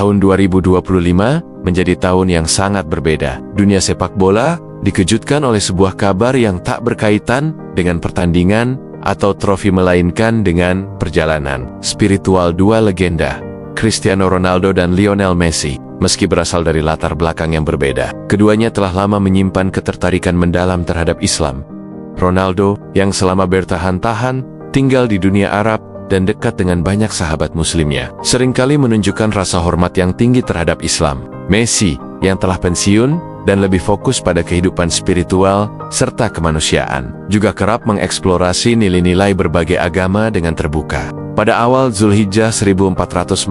Tahun 2025 menjadi tahun yang sangat berbeda. Dunia sepak bola dikejutkan oleh sebuah kabar yang tak berkaitan dengan pertandingan atau trofi, melainkan dengan perjalanan spiritual dua legenda, Cristiano Ronaldo dan Lionel Messi. Meski berasal dari latar belakang yang berbeda, keduanya telah lama menyimpan ketertarikan mendalam terhadap Islam. Ronaldo, yang selama bertahan-tahan tinggal di dunia Arab dan dekat dengan banyak sahabat muslimnya, seringkali menunjukkan rasa hormat yang tinggi terhadap Islam. Messi, yang telah pensiun dan lebih fokus pada kehidupan spiritual serta kemanusiaan, juga kerap mengeksplorasi nilai-nilai berbagai agama dengan terbuka. Pada awal Zulhijjah 1446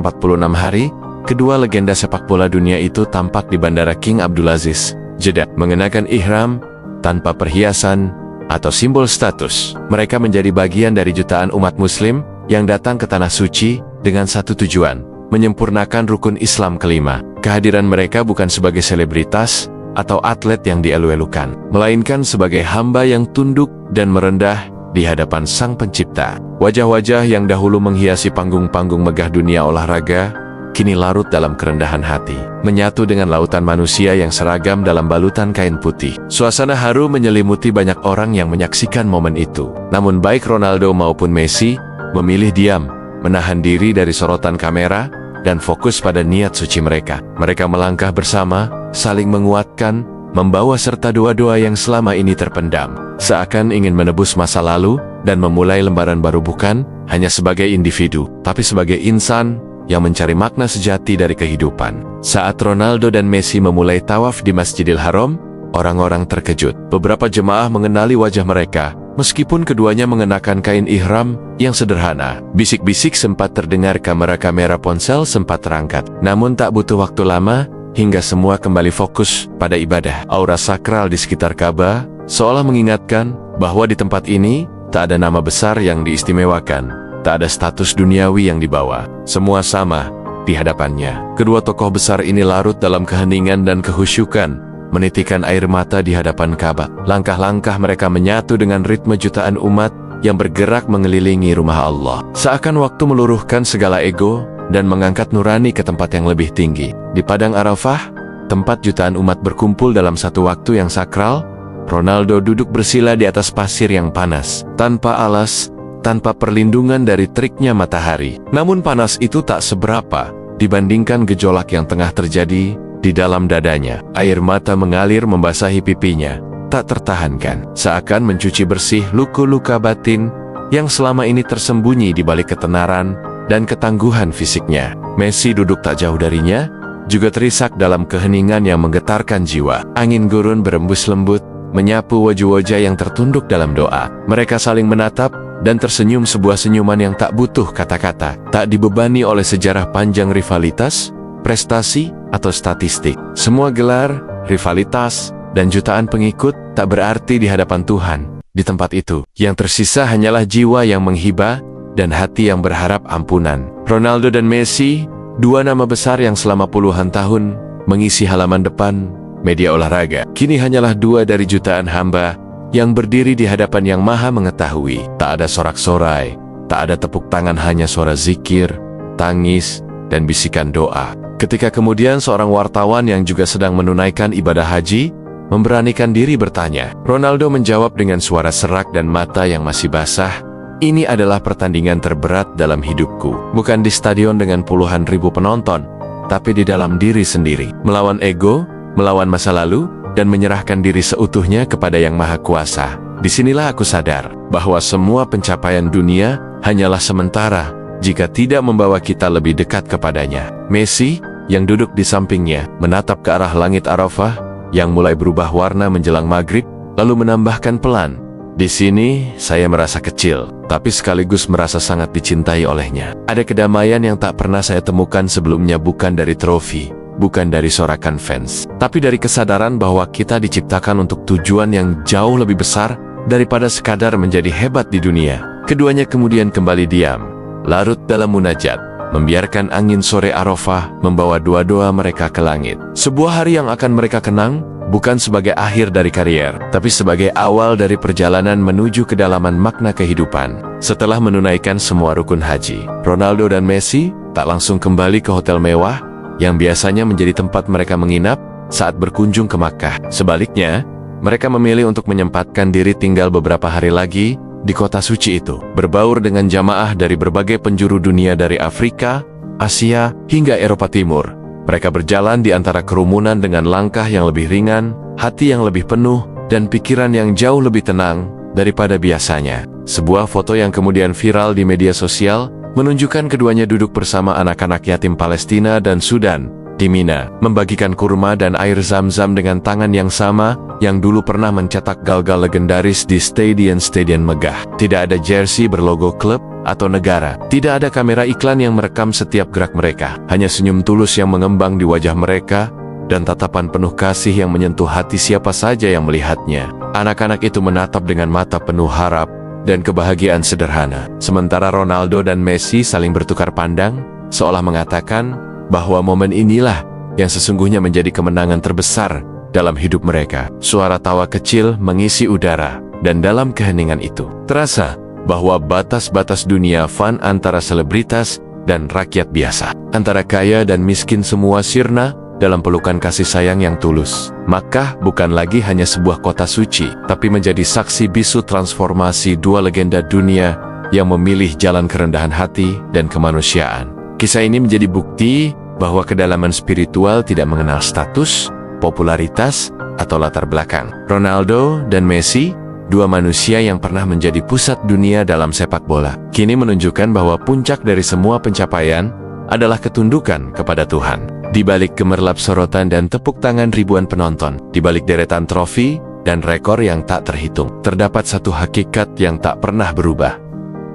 hari, kedua legenda sepak bola dunia itu tampak di Bandara King Abdulaziz, Jeddah, mengenakan ihram tanpa perhiasan atau simbol status. Mereka menjadi bagian dari jutaan umat muslim yang datang ke Tanah Suci dengan satu tujuan, menyempurnakan rukun Islam kelima. Kehadiran mereka bukan sebagai selebritas atau atlet yang dielu-elukan, melainkan sebagai hamba yang tunduk dan merendah di hadapan Sang Pencipta. Wajah-wajah yang dahulu menghiasi panggung-panggung megah dunia olahraga, kini larut dalam kerendahan hati, menyatu dengan lautan manusia yang seragam dalam balutan kain putih. Suasana haru menyelimuti banyak orang yang menyaksikan momen itu. Namun baik Ronaldo maupun Messi memilih diam, menahan diri dari sorotan kamera, dan fokus pada niat suci mereka. Mereka melangkah bersama, saling menguatkan, membawa serta doa-doa yang selama ini terpendam, seakan ingin menebus masa lalu dan memulai lembaran baru, bukan hanya sebagai individu, tapi sebagai insan yang mencari makna sejati dari kehidupan. Saat Ronaldo dan Messi memulai tawaf di Masjidil Haram, orang-orang terkejut. Beberapa jemaah mengenali wajah mereka, meskipun keduanya mengenakan kain ihram yang sederhana. Bisik-bisik sempat terdengar, kamera-kamera ponsel sempat terangkat. Namun tak butuh waktu lama, hingga semua kembali fokus pada ibadah. Aura sakral di sekitar Ka'bah seolah mengingatkan bahwa di tempat ini tak ada nama besar yang diistimewakan, tak ada status duniawi yang dibawa. Semua sama di hadapannya. Kedua tokoh besar ini larut dalam keheningan dan kehusyukan, menitikan air mata di hadapan Ka'bah. Langkah-langkah mereka menyatu dengan ritme jutaan umat yang bergerak mengelilingi rumah Allah. Seakan waktu meluruhkan segala ego dan mengangkat nurani ke tempat yang lebih tinggi. Di Padang Arafah, tempat jutaan umat berkumpul dalam satu waktu yang sakral, Ronaldo duduk bersila di atas pasir yang panas, tanpa alas, tanpa perlindungan dari teriknya matahari. Namun panas itu tak seberapa dibandingkan gejolak yang tengah terjadi di dalam dadanya. Air mata mengalir membasahi pipinya, tak tertahankan, seakan mencuci bersih luka-luka batin yang selama ini tersembunyi di balik ketenaran dan ketangguhan fisiknya. Messi duduk tak jauh darinya, juga terisak dalam keheningan yang menggetarkan jiwa. Angin gurun berembus lembut, menyapu wajah-wajah yang tertunduk dalam doa. Mereka saling menatap dan tersenyum, sebuah senyuman yang tak butuh kata-kata, tak dibebani oleh sejarah panjang rivalitas, prestasi, atau statistik. Semua gelar, rivalitas, dan jutaan pengikut tak berarti di hadapan Tuhan. Di tempat itu, yang tersisa hanyalah jiwa yang menghibah dan hati yang berharap ampunan. Ronaldo dan Messi, dua nama besar yang selama puluhan tahun mengisi halaman depan media olahraga, kini hanyalah dua dari jutaan hamba yang berdiri di hadapan Yang Maha Mengetahui. Tak ada sorak-sorai, tak ada tepuk tangan, hanya suara zikir, tangis, dan bisikan doa. Ketika kemudian seorang wartawan yang juga sedang menunaikan ibadah haji memberanikan diri bertanya, Ronaldo menjawab dengan suara serak dan mata yang masih basah, "Ini adalah pertandingan terberat dalam hidupku. Bukan di stadion dengan puluhan ribu penonton, tapi di dalam diri sendiri. Melawan ego, melawan masa lalu, dan menyerahkan diri seutuhnya kepada Yang Maha Kuasa. Disinilah aku sadar bahwa semua pencapaian dunia hanyalah sementara jika tidak membawa kita lebih dekat kepadanya." Messi, yang duduk di sampingnya, menatap ke arah langit Arafah yang mulai berubah warna menjelang maghrib, lalu menambahkan pelan, "Di sini saya merasa kecil, tapi sekaligus merasa sangat dicintai olehnya. Ada kedamaian yang tak pernah saya temukan sebelumnya, bukan dari trofi, bukan dari sorakan fans, tapi dari kesadaran bahwa kita diciptakan untuk tujuan yang jauh lebih besar daripada sekadar menjadi hebat di dunia." Keduanya kemudian kembali diam, larut dalam munajat, membiarkan angin sore Arafah membawa doa-doa mereka ke langit. Sebuah hari yang akan mereka kenang, bukan sebagai akhir dari karier, tapi sebagai awal dari perjalanan menuju kedalaman makna kehidupan. Setelah menunaikan semua rukun haji, Ronaldo dan Messi tak langsung kembali ke hotel mewah yang biasanya menjadi tempat mereka menginap saat berkunjung ke Makkah. Sebaliknya, mereka memilih untuk menyempatkan diri tinggal beberapa hari lagi di kota suci itu, berbaur dengan jamaah dari berbagai penjuru dunia dari Afrika, Asia, hingga Eropa Timur. Mereka berjalan di antara kerumunan dengan langkah yang lebih ringan, hati yang lebih penuh, dan pikiran yang jauh lebih tenang daripada biasanya. Sebuah foto yang kemudian viral di media sosial menunjukkan keduanya duduk bersama anak-anak yatim Palestina dan Sudan di Mina, membagikan kurma dan air zam-zam dengan tangan yang sama yang dulu pernah mencetak gal-gal legendaris di stadion-stadion megah. Tidak ada jersey berlogo klub atau negara. Tidak ada kamera iklan yang merekam setiap gerak mereka. Hanya senyum tulus yang mengembang di wajah mereka dan tatapan penuh kasih yang menyentuh hati siapa saja yang melihatnya. Anak-anak itu menatap dengan mata penuh harap dan kebahagiaan sederhana. Sementara Ronaldo dan Messi saling bertukar pandang, seolah mengatakan bahwa momen inilah yang sesungguhnya menjadi kemenangan terbesar dalam hidup mereka. Suara tawa kecil mengisi udara, dan dalam keheningan itu, terasa bahwa batas-batas dunia fun antara selebritas dan rakyat biasa, antara kaya dan miskin semua sirna dalam pelukan kasih sayang yang tulus. Makkah bukan lagi hanya sebuah kota suci, tapi menjadi saksi bisu transformasi dua legenda dunia yang memilih jalan kerendahan hati dan kemanusiaan. Kisah ini menjadi bukti bahwa kedalaman spiritual tidak mengenal status, popularitas, atau latar belakang. Ronaldo dan Messi, dua manusia yang pernah menjadi pusat dunia dalam sepak bola, kini menunjukkan bahwa puncak dari semua pencapaian adalah ketundukan kepada Tuhan. Di balik gemerlap sorotan dan tepuk tangan ribuan penonton, di balik deretan trofi dan rekor yang tak terhitung, terdapat satu hakikat yang tak pernah berubah,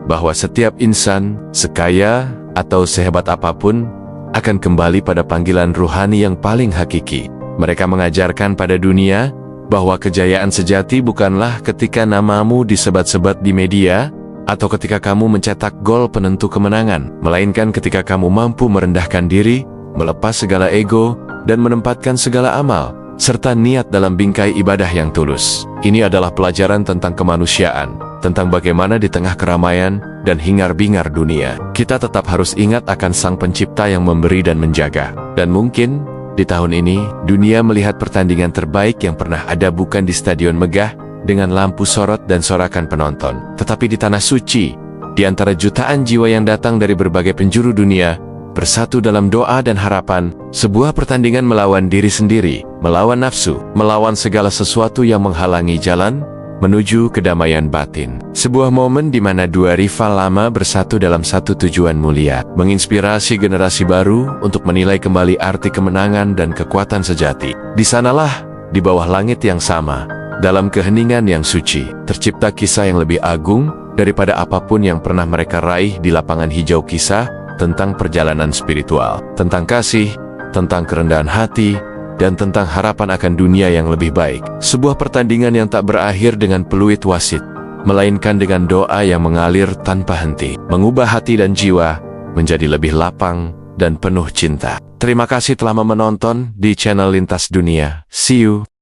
bahwa setiap insan, sekaya atau sehebat apapun, akan kembali pada panggilan ruhani yang paling hakiki. Mereka mengajarkan pada dunia bahwa kejayaan sejati bukanlah ketika namamu disebat-sebat di media atau ketika kamu mencetak gol penentu kemenangan, melainkan ketika kamu mampu merendahkan diri, melepas segala ego, dan menempatkan segala amal serta niat dalam bingkai ibadah yang tulus. Ini adalah pelajaran tentang kemanusiaan, tentang bagaimana di tengah keramaian dan hingar-bingar dunia, kita tetap harus ingat akan Sang Pencipta yang memberi dan menjaga. Dan mungkin di tahun ini, dunia melihat pertandingan terbaik yang pernah ada bukan di stadion megah dengan lampu sorot dan sorakan penonton, tetapi di tanah suci, di antara jutaan jiwa yang datang dari berbagai penjuru dunia, bersatu dalam doa dan harapan. Sebuah pertandingan melawan diri sendiri, melawan nafsu, melawan segala sesuatu yang menghalangi jalan menuju kedamaian batin. Sebuah momen di mana dua rival lama bersatu dalam satu tujuan mulia, menginspirasi generasi baru untuk menilai kembali arti kemenangan dan kekuatan sejati. Di sanalah, di bawah langit yang sama, dalam keheningan yang suci, tercipta kisah yang lebih agung daripada apapun yang pernah mereka raih di lapangan hijau. Kisah tentang perjalanan spiritual, tentang kasih, tentang kerendahan hati, dan tentang harapan akan dunia yang lebih baik. Sebuah pertandingan yang tak berakhir dengan peluit wasit, melainkan dengan doa yang mengalir tanpa henti, mengubah hati dan jiwa menjadi lebih lapang dan penuh cinta. Terima kasih telah menonton di channel Lintas Dunia. See you!